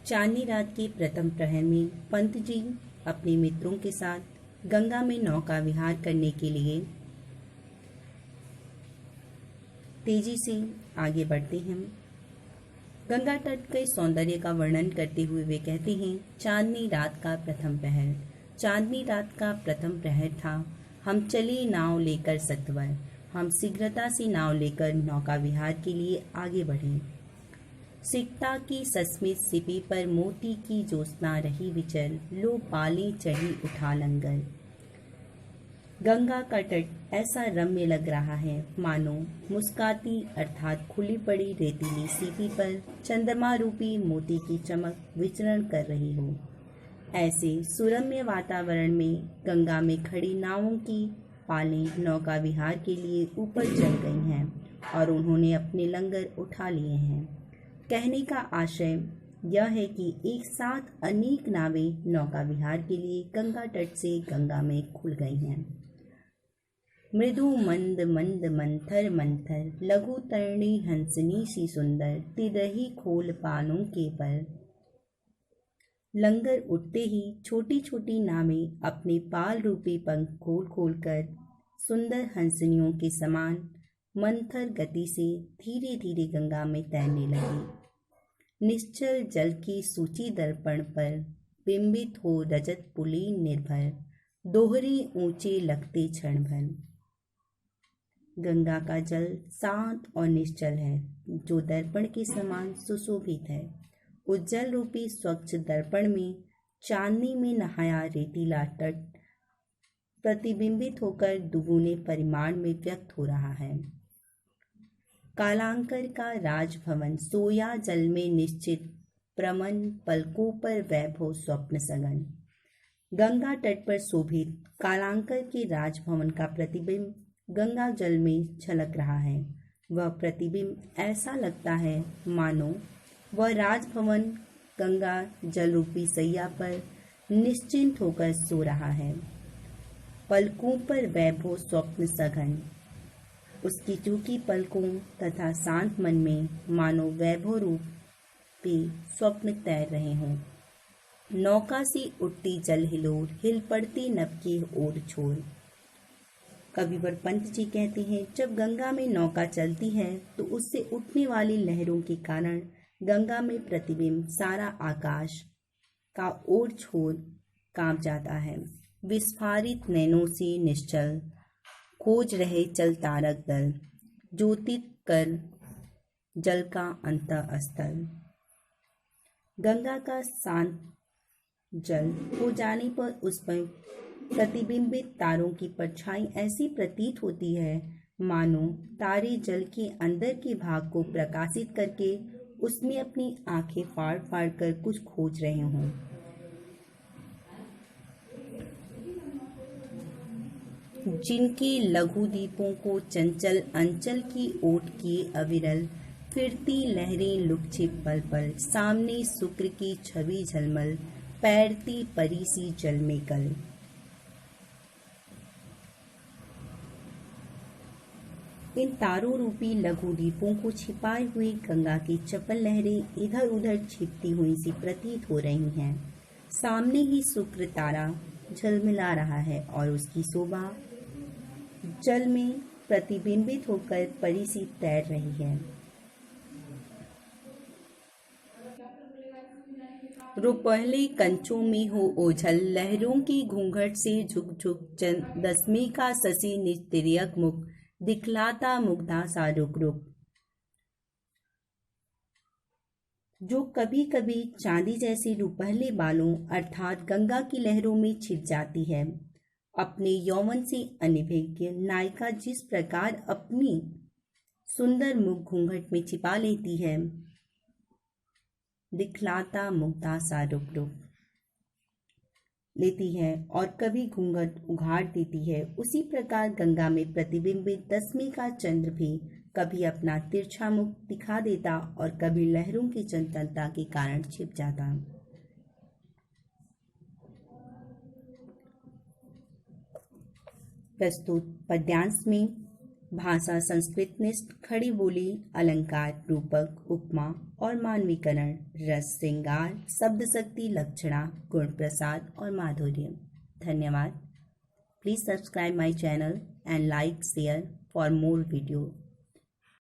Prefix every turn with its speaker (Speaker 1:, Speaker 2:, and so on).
Speaker 1: चांदनी रात के प्रथम प्रहर में पंत जी अपने मित्रों के साथ गंगा में नौका विहार करने के लिए तेजी से आगे बढ़ते हैं। गंगा तट के सौंदर्य का वर्णन करते हुए वे कहते हैं, चांदनी रात का प्रथम प्रहर। चांदनी रात का प्रथम प्रहर था। हम चले नाव लेकर सत्वर। हम शीघ्रता से नाव लेकर नौका विहार के लिए आगे बढ़े। सिकता की सस्मित सिपी पर मोती की ज्योत्सना रही विचल, लो पाले चढ़ी उठा लंगर। गंगा का तट ऐसा रम्य लग रहा है मानो मुस्काती अर्थात खुली पड़ी रेतीली सीपी पर चंद्रमा रूपी मोती की चमक विचरण कर रही हो। ऐसे सुरम्य वातावरण में गंगा में खड़ी नावों की पालें नौका विहार के लिए ऊपर चल गई हैं और उन्होंने अपने लंगर उठा लिए हैं। कहने का आशय यह है कि एक साथ अनेक नावें नौका विहार के लिए गंगा तट से गंगा में खुल गई हैं। मृदु मंद मंद मंथर मंथर लघु तरणी हंसनी सी सुंदर तिरही खोल पालों के पर। लंगर उठते ही छोटी छोटी नावें अपने पाल रूपी पंख खोल खोल कर सुंदर हंसनियों के समान मंथर गति से धीरे धीरे गंगा में तैरने लगी। निश्चल जल की सूची दर्पण पर बिंबित हो रजत पुलीन निर्भर, दोहरे ऊंचे लगते क्षण भर। गंगा का जल शांत और निश्चल है, जो दर्पण के समान सुशोभित है। उज्जवल रूपी स्वच्छ दर्पण में चांदनी में नहाया रेतीला तट प्रतिबिंबित होकर दुगुने परिमाण में व्यक्त हो रहा है। कालांकर का राजभवन सोया जल में निश्चित प्रमन, पलकों पर वैभव स्वप्न सघन। गंगा तट पर शोभित कालांकर के राजभवन का प्रतिबिंब गंगा जल में झलक रहा है। वह प्रतिबिंब ऐसा लगता है मानो वह राजभवन गंगा जल रूपी सैया पर निश्चिंत होकर सो रहा है। पलकों पर वैभव स्वप्न सघन। उसकी चूकी पलकों तथा शांत मन में मानो वैभव रूपी स्वप्न तैर रहे हों। नौका से उठती जल हिलोर, हिल पड़ती नभ की ओर छोर। कविवर पंत जी कहते हैं, जब गंगा में नौका चलती है तो उससे उठने वाली लहरों के कारण गंगा में प्रतिबिंब सारा आकाश का ओर छोर कांप जाता है। विस्फारित नैनों से निश्चल खोज रहे चल तारक दल, ज्योतित कर जल का अंतः स्थल। गंगा का शांत जल हो जाने पर उस पर प्रतिबिंबित तारों की परछाई ऐसी प्रतीत होती है मानो तारे जल के अंदर के भाग को प्रकाशित करके उसमें अपनी आंखें फाड़ फाड़ कर कुछ खोज रहे हों। जिनके लघु दीपों को चंचल अंचल की ओट किए अविरल, फिरती लहरें लुकछिप पल पल, सामने शुक्र की छवि झलमल, पैरती परी सी जल में कल। इन तारों रूपी लघु दीपों को छिपाए हुए गंगा की चपल लहरें इधर उधर छिपती हुई सी प्रतीत हो रही हैं। सामने ही शुक्र तारा झलमिला रहा है और उसकी शोभा जल में प्रतिबिंबित होकर परी सी तैर रही है। रुपहले कंचों में हो ओझल, लहरों की घूंघट से झुक झुक दसवीं का शशि निज तिर्यक मुख, दिखलाता मुग्धा सा रुक रुक। जो कभी कभी चांदी जैसे रुपहले बालों अर्थात गंगा की लहरों में छिप जाती है। अपने यौवन से अनभिज्ञ नायिका जिस प्रकार अपनी सुंदर मुख घूंघट में छिपा लेती है, दिखलाता मुग्धा सा रुक रुक लेती है और कभी घूंघट उघाड़ देती है, उसी प्रकार गंगा में प्रतिबिंबित दसवीं का चंद्र भी कभी अपना तिरछा मुख दिखा देता और कभी लहरों की चंचलता के कारण छिप जाता। प्रस्तुत पद्यांश में भाषा संस्कृतनिष्ठ, खड़ी बोली, अलंकार, रूपक, उपमा और मानवीकरण, रस श्रृंगार, शब्द शक्ति, लक्षणा, गुण प्रसाद और माधुर्य। धन्यवाद। Please subscribe my channel and like, share for more videos.